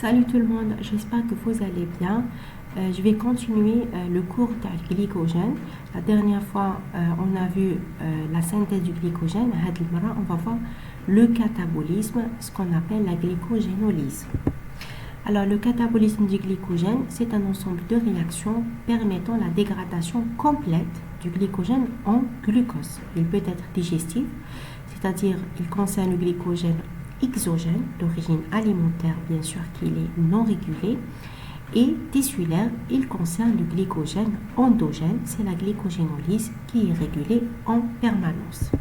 Salut tout le monde, j'espère que vous allez bien. Je vais continuer le cours du glycogène. La dernière fois, on a vu la synthèse du glycogène. On va voir le catabolisme, ce qu'on appelle la glycogénolyse. Alors, le catabolisme du glycogène, c'est un ensemble de réactions permettant la dégradation complète du glycogène en glucose. Il peut être digestif, c'est-à-dire il concerne le glycogène exogène, d'origine alimentaire, bien sûr qu'il est non régulé, et tissulaire, il concerne le glycogène endogène, c'est la glycogénolyse qui est régulée en permanence.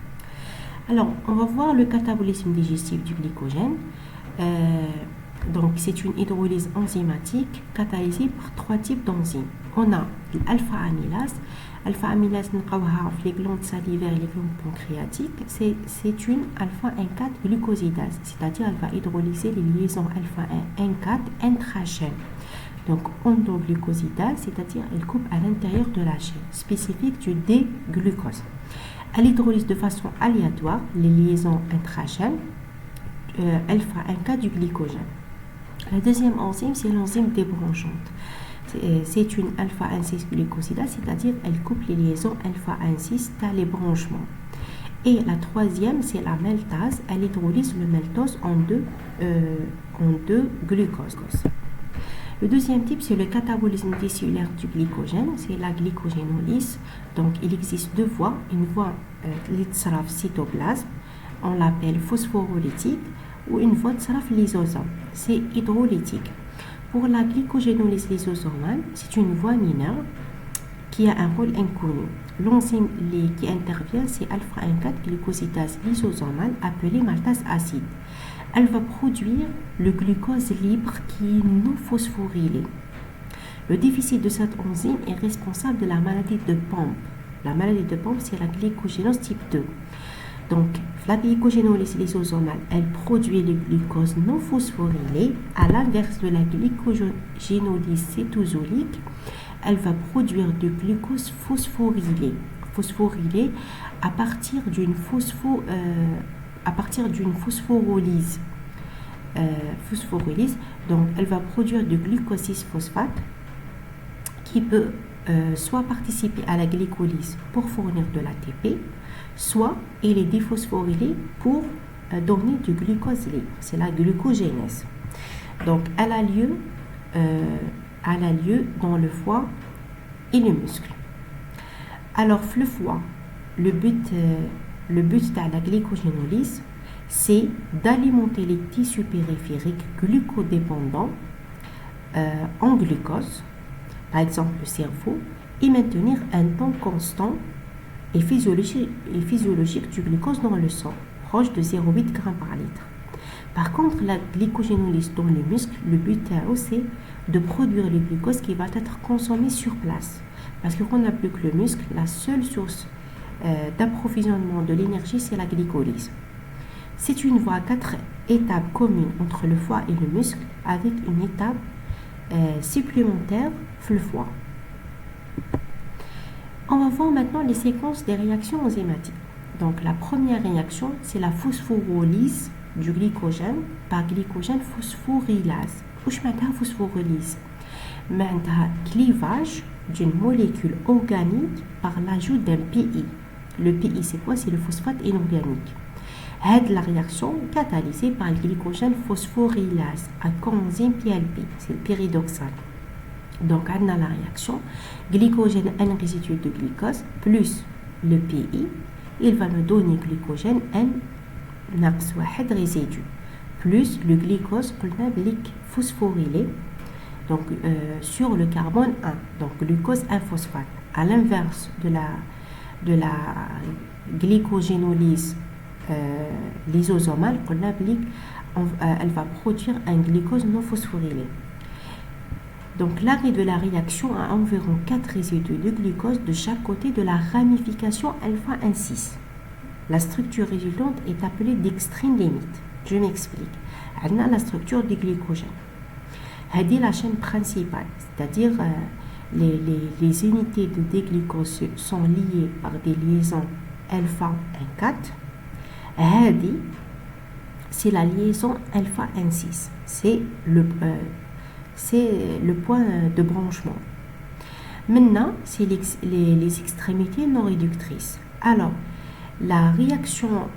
Alors, on va voir le catabolisme digestif du glycogène. Donc, c'est une hydrolyse enzymatique catalysée par trois types d'enzymes. On a l'alpha-amylase. Alpha-amylase, les glandes salivaires et les glandes pancréatiques, c'est une alpha-1,4 glucosidase, c'est-à-dire elle va hydrolyser les liaisons alpha-1,4 intrachaîne. Donc, endoglucosidase, c'est-à-dire elle coupe à l'intérieur de la chaîne, spécifique du D-glucose. Elle hydrolyse de façon aléatoire les liaisons intrachaînes alpha-1,4 du glycogène. La deuxième enzyme, c'est l'enzyme débranchante. C'est une alpha-1,6 glucosidase, c'est-à-dire elle coupe les liaisons alpha-1,6 dans les branchements. Et la troisième, c'est la maltase. Elle hydrolyse le maltose en deux glucoses. Le deuxième type, c'est le catabolisme tissulaire du glycogène, c'est la glycogénolyse. Donc, il existe deux voies. Une voie litzraf cytoplasme, on l'appelle phosphorolytique, ou une voie tsraf lysosome, c'est hydrolytique. Pour la glycogénolyse lysosomale, c'est une voie mineure qui a un rôle inconnu. L'enzyme qui intervient, c'est alpha-1,4 glucosidase lysosomale appelée maltase acide. Elle va produire le glucose libre qui est non phosphorylé. Le déficit de cette enzyme est responsable de la maladie de Pompe. La maladie de Pompe, c'est la glycogénose type 2. Donc, la glycogénolyse lysosomale, elle produit le glucose non phosphorylé. À l'inverse de la glycogénolyse cétosolique, elle va produire du glucose phosphorylé. Phosphorylé à partir d'une phosphorolyse. Donc, elle va produire du glucose 6-phosphate qui peut soit participer à la glycolyse pour fournir de l'ATP, soit il est déphosphorylé pour donner du glucose libre. C'est la glucogénèse. Donc, elle a lieu dans le foie et le muscle. Alors, le foie, le but de la glycogénolyse, c'est d'alimenter les tissus périphériques glucodépendants en glucose, par exemple le cerveau, et maintenir un taux constant et physiologique du glucose dans le sang, proche de 0,8 g par litre. Par contre, la glycogénolyse dans le muscle, le but c'est de produire le glucose qui va être consommé sur place. Parce qu'on n'a plus que le muscle, la seule source d'approvisionnement de l'énergie, c'est la glycolyse. C'est une voie à 4 étapes communes entre le foie et le muscle, avec une étape supplémentaire, le foie. On va voir maintenant les séquences des réactions enzymatiques. Donc, la première réaction, c'est la phosphorolyse du glycogène par glycogène phosphorylase. Qu'est-ce que c'est phosphorolyse? C'est clivage d'une molécule organique par l'ajout d'un PI. Le PI, c'est quoi? C'est le phosphate inorganique. Cette la réaction catalysée par le glycogène phosphorylase à coenzyme PLP, c'est le pyridoxal. Donc, on a la réaction glycogène N résidu de glucose plus le PI, il va nous donner glycogène N -1 résidu plus le glucose phosphorylé, donc sur le carbone 1, donc glucose 1 phosphate. À l'inverse de la glycogénolyse lysosomale, elle va produire un glucose non phosphorylé. Donc, l'arrêt de la réaction a environ 4 résidus de glucose de chaque côté de la ramification alpha-1,6. La structure résultante est appelée dextrine limite. Je m'explique. On a la structure du glycogène. Elle est la chaîne principale, c'est-à-dire les unités de déglucose sont liées par des liaisons alpha-1,4. c'est la liaison alpha-N6. C'est le point de branchement. Maintenant, c'est les extrémités non réductrices. Alors, la réaction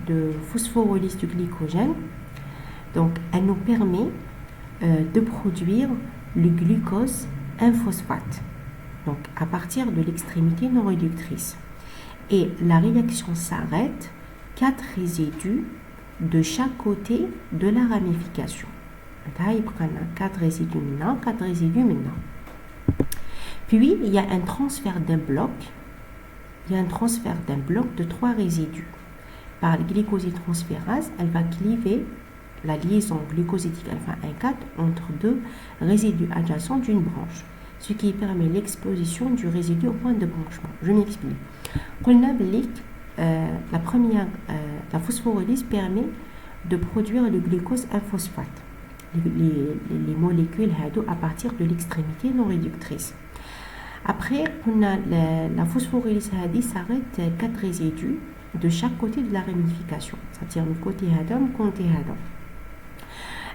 de phosphorylyse du glycogène, donc, elle nous permet de produire le glucose 1-phosphate, donc à partir de l'extrémité non réductrice. Et la réaction s'arrête 4 résidus de chaque côté de la ramification. 4 résidus maintenant, 4 résidus maintenant. Puis, il y a un transfert d'un bloc. Il y a un transfert d'un bloc de 3 résidus. Par la glycosytransférase, elle va cliver la liaison glucosidique alpha-1,4 entre 2 résidus adjacents d'une branche, ce qui permet l'exposition du résidu au point de branchement. Je m'explique. La phosphorylyse permet de produire le glucose 1-phosphate, les molécules à partir de l'extrémité non réductrice. Après, on a la phosphorylyse s'arrête 4 résidus de chaque côté de la ramification, c'est-à-dire le côté hadam, le côté hadam.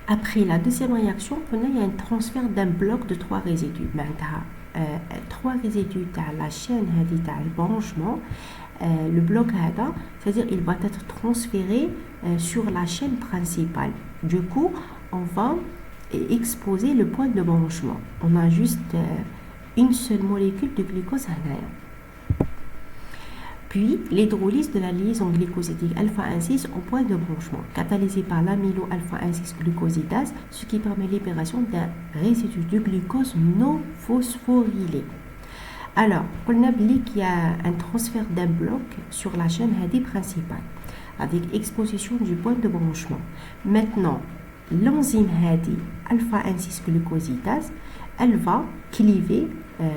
Après la deuxième réaction, il y a un transfert d'un bloc de 3 résidus. 3 résidus dans la chaîne le branchement, le bloc hadam, c'est-à-dire il va être transféré sur la chaîne principale. Du coup, on va exposer le point de branchement. On a juste une seule molécule de glucose anion. Puis, l'hydrolyse de la liaison glycosidique alpha-1,6 au point de branchement, catalysée par l'amylo alpha-1,6 glucosidase, ce qui permet l'libération d'un résidu de glucose non phosphorylé. Alors, on a dit qu'il y a un transfert d'un bloc sur la chaîne principale, avec exposition du point de branchement. Maintenant, l'enzyme alpha-1,6 glucosidase, elle va cliver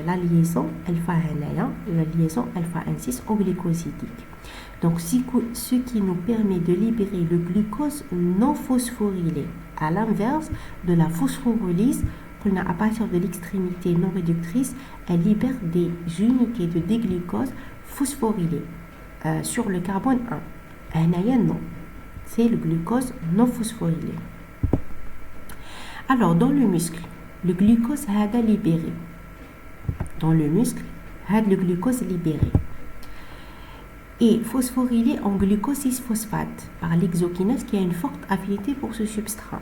la liaison alpha-1,1, la liaison alpha-1,6 au glycosidique. Donc, ce qui nous permet de libérer le glucose non phosphorylé, à l'inverse de la phosphorylyse, qu'on a à partir de l'extrémité non réductrice, elle libère des unités de déglucose phosphorylées sur le carbone 1. Non, c'est le glucose non phosphorylé. Alors, dans le muscle, le glucose est libéré. Dans le muscle, le glucose libéré et phosphorylé en glucose 6-phosphate par l'exokinase qui a une forte affinité pour ce substrat.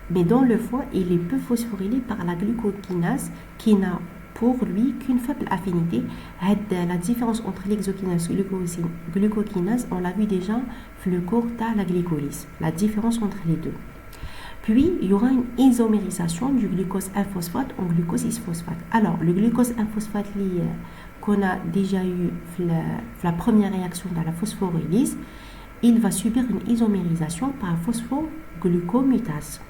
Mais dans le foie, il est peu phosphorylé par la glucokinase qui n'a pour lui qu'une faible affinité. La différence entre l'exokinase et la glucokinase, on l'a vu déjà dans le cours de la glycolyse, la différence entre les deux. Puis, il y aura une isomérisation du glucose 1-phosphate en glucose 6-phosphate. Alors, le glucose 1-phosphate qu'on a déjà eu la première réaction de la phosphorylyse, il va subir une isomérisation par phosphoglucomutase.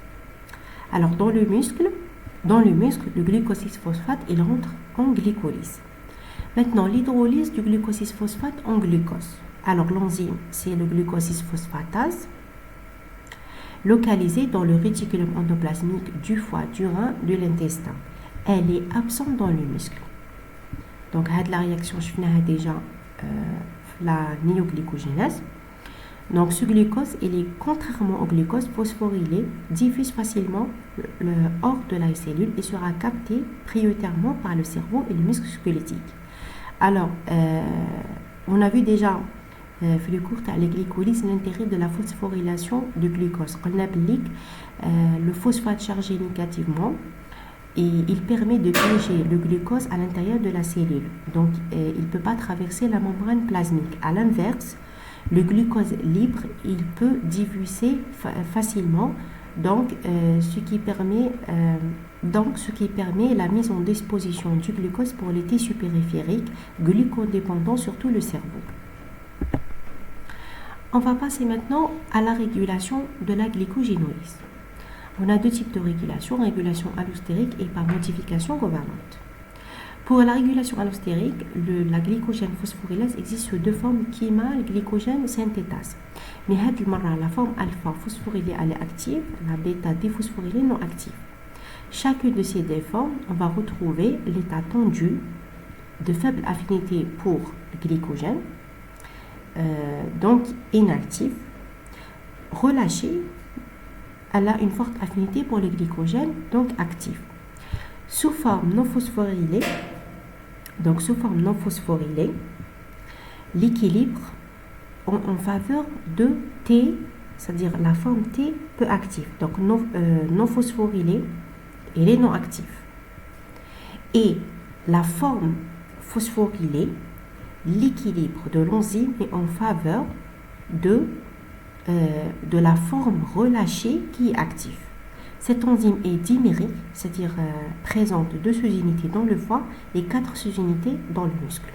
Alors, dans le muscle, le glucose 6-phosphate, il rentre en glycolyse. Maintenant, l'hydrolyse du glucose 6-phosphate en glucose. Alors, l'enzyme, c'est le glucose 6-phosphatase, localisée dans le réticulum endoplasmique du foie, du rein, de l'intestin. Elle est absente dans le muscle. Donc, la réaction, je fais déjà la néoglycogénèse. Donc, ce glucose, il est contrairement au glucose phosphorylé, diffuse facilement hors de la cellule et sera capté prioritairement par le cerveau et le muscle squelettique. Alors, on a vu déjà في le cours de la glycolyse l'intérêt de la phosphorylation du glucose. On applique le phosphate chargé négativement et il permet de piéger le glucose à l'intérieur de la cellule. Donc, il ne peut pas traverser la membrane plasmique. À l'inverse, le glucose libre, il peut diffuser facilement, donc ce qui permet la mise en disposition du glucose pour les tissus périphériques glucodépendants, surtout le cerveau. On va passer maintenant à la régulation de la glycogénolyse. On a deux types de régulation allostérique et par modification covariante. Pour la régulation allostérique, la glycogène phosphorylase existe sous deux formes KIMA, le glycogène synthétase. Mais la forme alpha phosphorylée elle est active, la bêta déphosphorylée non active. Chacune de ces deux formes, on va retrouver l'état tendu de faible affinité pour le glycogène donc inactive, relâchée, elle a une forte affinité pour le glycogène, donc active. Sous forme non phosphorylée, l'équilibre en faveur de T, c'est-à-dire la forme T peu active, donc non phosphorylée, elle est non active. Et la forme phosphorylée, l'équilibre de l'enzyme est en faveur de la forme relâchée qui est active. Cette enzyme est dimérique, c'est-à-dire présente 2 sous-unités dans le foie et 4 sous-unités dans le muscle.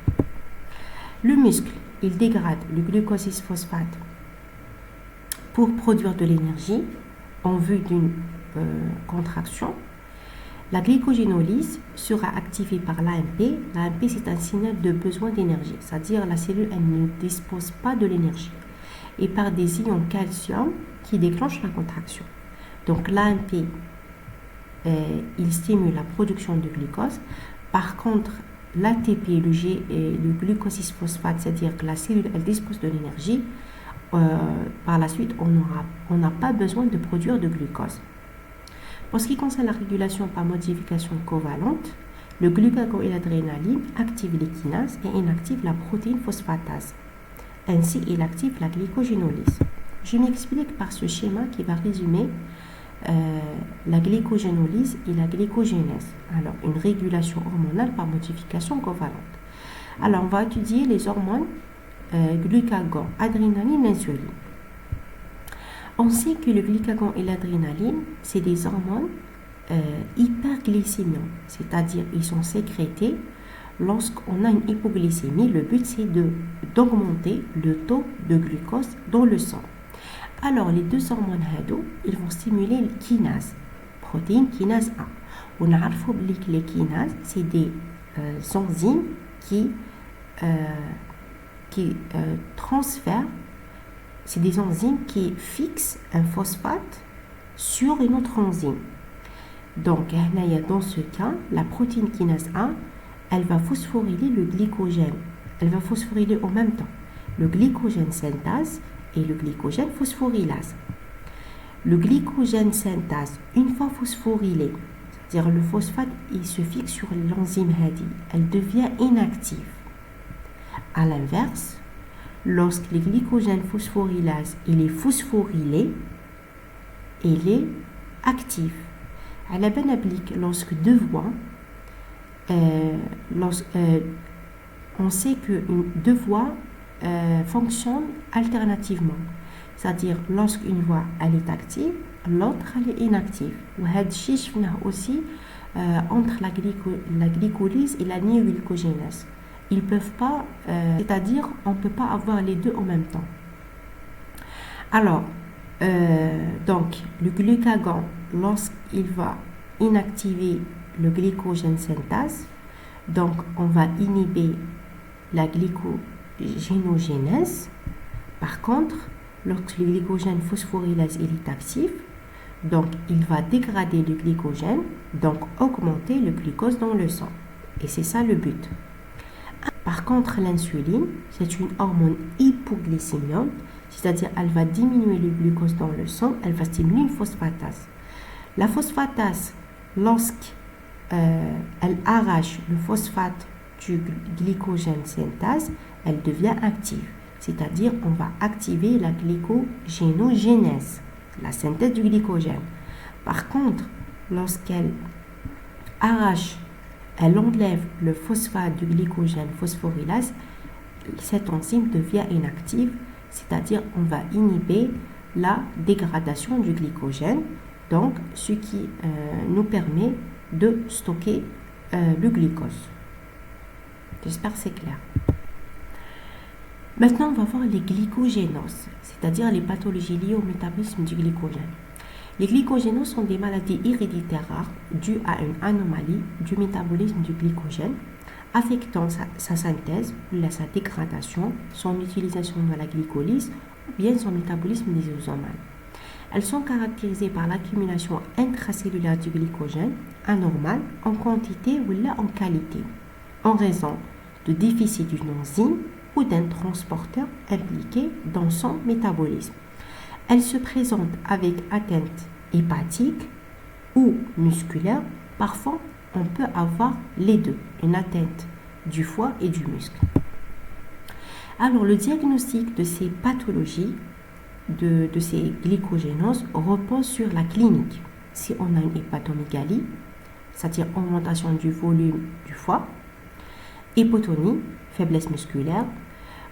Le muscle, il dégrade le glucose 6-phosphate pour produire de l'énergie en vue d'une contraction. La glycogénolyse sera activée par l'AMP. L'AMP, c'est un signal de besoin d'énergie, c'est-à-dire la cellule, elle ne dispose pas de l'énergie. Et par des ions calcium qui déclenchent la contraction. Donc l'AMP, il stimule la production de glucose. Par contre, l'ATP, le glucose 6-phosphate, c'est-à-dire que la cellule, elle dispose de l'énergie. Par la suite, on n'a pas besoin de produire de glucose. Pour ce qui concerne la régulation par modification covalente, le glucagon et l'adrénaline activent les kinases et inactivent la protéine phosphatase. Ainsi, il active la glycogénolyse. Je m'explique par ce schéma qui va résumer la glycogénolyse et la glycogénèse. Alors, une régulation hormonale par modification covalente. Alors, on va étudier les hormones glucagon, adrénaline, insuline. On sait que le glucagon et l'adrénaline, c'est des hormones hyperglycémiques, c'est-à-dire ils sont sécrétés lorsqu'on a une hypoglycémie. Le but, c'est d'augmenter le taux de glucose dans le sang. Alors, les 2 hormones HADO, ils vont stimuler les kinases, protéine kinase A. On a appris que les kinases, c'est des enzymes qui transfèrent, c'est des enzymes qui fixent un phosphate sur une autre enzyme. Donc, dans ce cas, la protéine kinase A, elle va phosphoryler le glycogène. Elle va phosphoryler en même temps le glycogène synthase et le glycogène phosphorylase. Le glycogène synthase, une fois phosphorylé, c'est-à-dire le phosphate, il se fixe sur l'enzyme HADI, elle devient inactive. À l'inverse, lorsque le glycogène phosphorylase il est phosphorylé, il est actif. À la banablik, lorsque 2 voies, on sait que 2 voies fonctionnent alternativement. C'est-à-dire, lorsqu'une voie elle est active, l'autre elle est inactive. Aussi entre la glycolyse et la néoglycogénèse. Ils peuvent pas, c'est-à-dire, on ne peut pas avoir les 2 en même temps. Alors, donc, le glucagon, lorsqu'il va inactiver le glycogène synthase, donc on va inhiber la glycogénogénèse. Par contre, lorsque le glycogène phosphorylase est actif, donc il va dégrader le glycogène, donc augmenter le glucose dans le sang. Et c'est ça le but. Par contre, l'insuline, c'est une hormone hypoglycémiante, c'est-à-dire elle va diminuer le glucose dans le sang, elle va stimuler une phosphatase. La phosphatase, lorsqu'elle arrache le phosphate du glycogène synthase, elle devient active. C'est-à-dire on va activer la glycogénogénèse, la synthèse du glycogène. Par contre, lorsqu'elle arrache, elle enlève le phosphate du glycogène phosphorylase, cette enzyme devient inactive, c'est-à-dire on va inhiber la dégradation du glycogène, donc ce qui nous permet de stocker le glucose. J'espère que c'est clair. Maintenant, on va voir les glycogénoses, c'est-à-dire les pathologies liées au métabolisme du glycogène. Les glycogénoses sont des maladies héréditaires rares dues à une anomalie du métabolisme du glycogène, affectant sa synthèse, sa dégradation, son utilisation dans la glycolyse ou bien son métabolisme lysosomal. Elles sont caractérisées par l'accumulation intracellulaire du glycogène anormale en quantité ou là en qualité, en raison de déficit d'une enzyme ou d'un transporteur impliqué dans son métabolisme. Elle se présente avec atteinte hépatique ou musculaire. Parfois, on peut avoir les deux, une atteinte du foie et du muscle. Alors, le diagnostic de ces pathologies, de ces glycogénoses, repose sur la clinique. Si on a une hépatomégalie, c'est-à-dire augmentation du volume du foie, hypotonie, faiblesse musculaire,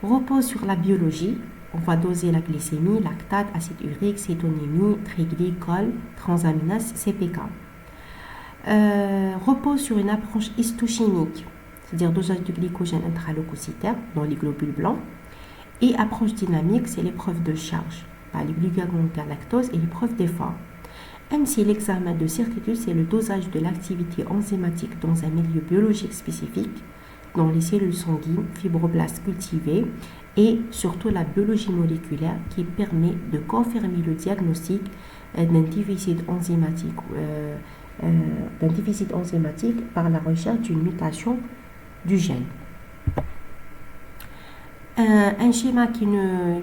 repose sur la biologie. On va doser la glycémie, lactate, acide urique, cétonémie, triglycol, transaminase, CPK. Repose sur une approche histochimique, c'est-à-dire dosage du glycogène intraleucocytaire dans les globules blancs. Et approche dynamique, c'est l'épreuve de charge par les glucagon galactose et l'épreuve d'effort. Ainsi, l'examen de certitude, c'est le dosage de l'activité enzymatique dans un milieu biologique spécifique, dans les cellules sanguines, fibroblastes cultivés, et surtout la biologie moléculaire qui permet de confirmer le diagnostic d'un déficit enzymatique par la recherche d'une mutation du gène. Un schéma qui nous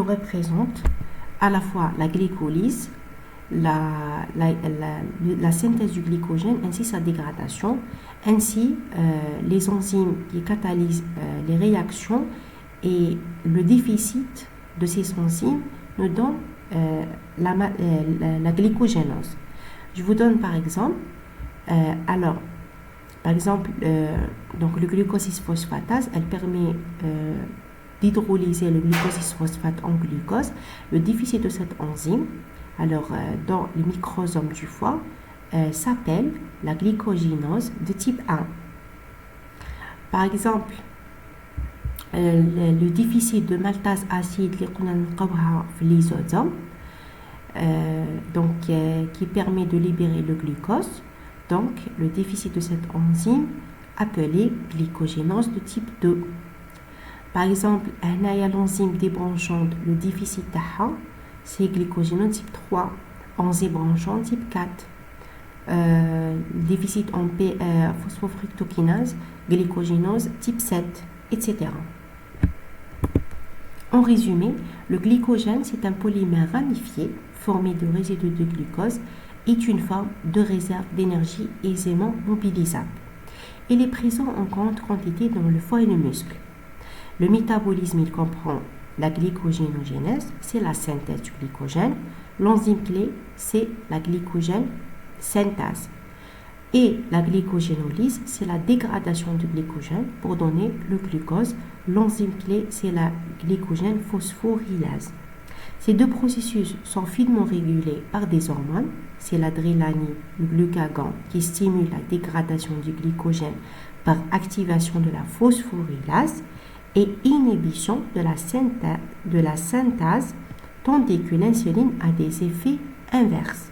représente à la fois la glycolyse, la synthèse du glycogène ainsi sa dégradation, ainsi les enzymes qui catalysent les réactions, et le déficit de ces enzymes nous donne la glycogénose. Je vous donne par exemple, donc le glucose 6-phosphatase, elle permet d'hydrolyser le glucose 6-phosphate en glucose. Le déficit de cette enzyme, dans les microsomes du foie, s'appelle la glycogénose de type 1. Par exemple, le déficit de maltase acide l'isosome, qui permet de libérer le glucose. Donc, le déficit de cette enzyme appelée glycogénose de type 2. Par exemple, l'enzyme débranchante, le déficit d'AHA, c'est glycogénose type 3. Enzyme branchante type 4. Déficit en phosphofructokinase, glycogénose type 7, etc. En résumé, le glycogène, c'est un polymère ramifié formé de résidus de glucose, est une forme de réserve d'énergie aisément mobilisable. Il est présent en grande quantité dans le foie et le muscle. Le métabolisme, il comprend la glycogénogénèse, c'est la synthèse du glycogène. L'enzyme clé, c'est la glycogène synthase. Et la glycogénolyse, c'est la dégradation du glycogène pour donner le glucose. L'enzyme clé, c'est la glycogène phosphorylase. Ces deux processus sont finement régulés par des hormones. C'est l'adrénaline, le glucagon, qui stimule la dégradation du glycogène par activation de la phosphorylase et inhibition de la synthase, tandis que l'insuline a des effets inverses.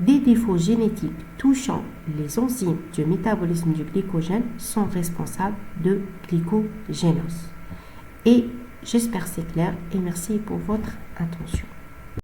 Des défauts génétiques touchant les enzymes du métabolisme du glycogène sont responsables de glycogénose. Et j'espère que c'est clair et merci pour votre attention.